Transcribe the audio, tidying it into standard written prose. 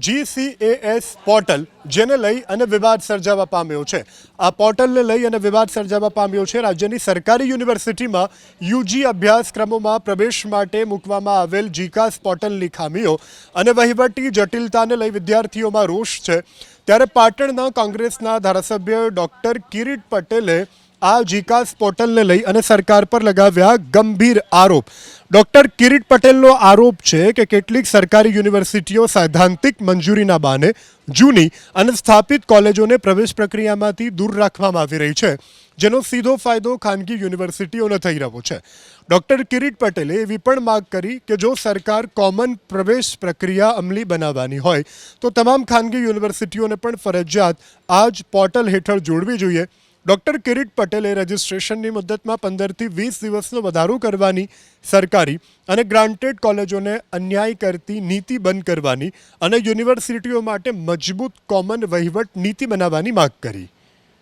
GCAS portal જેને લઈ અને વિવાદ સર્જાવા પામ્યો છે। આ પોર્ટલને લઈ અને વિવાદ સર્જાવા પામ્યો છે। રાજ્યની સરકારી યુનિવર્સિટીમાં યુજી અભ્યાસક્રમોમાં પ્રવેશ માટે મૂકવામાં આવેલ જીકાસ પોર્ટલની ખામીઓ અને વહીવટી જટિલતાને લઈ વિદ્યાર્થીઓમાં રોષ છે। ત્યારે પાટણના કોંગ્રેસના ધારાસભ્ય ડૉક્ટર કિરીટ પટેલે આ જીકાસ પોર્ટલને લઈ અને સરકાર પર લગાવ્યા ગંભીર આરોપ। ડૉક્ટર કિરીટ પટેલનો આરોપ છે કે કેટલીક સરકારી યુનિવર્સિટીઓ સૈદ્ધાંતિક મંજૂરીના બહાને જૂની અને સ્થાપિત કોલેજોને પ્રવેશ પ્રક્રિયામાંથી દૂર રાખવામાં આવી રહી છે, જેનો સીધો ફાયદો ખાનગી યુનિવર્સિટીઓને થઈ રહ્યો છે। ડૉક્ટર કિરીટ પટેલે એવી પણ માગ કરી કે જો સરકાર કોમન પ્રવેશ પ્રક્રિયા અમલી બનાવવાની હોય તો તમામ ખાનગી યુનિવર્સિટીઓને પણ ફરજિયાત આ જ પોર્ટલ હેઠળ જોડવી જોઈએ। ડૉક્ટર કિરીટ પટેલે રજિસ્ટ્રેશનની મુદતમાં 15થી 20 દિવસનો વધારો કરવાની સરકારી અને ગ્રાન્ટેડ કોલેજોને અન્યાય કરતી નીતિ બંધ કરવાની અને યુનિવર્સિટીઓ માટે મજબૂત કોમન વહીવટ નીતિ બનાવવાની માગ કરી।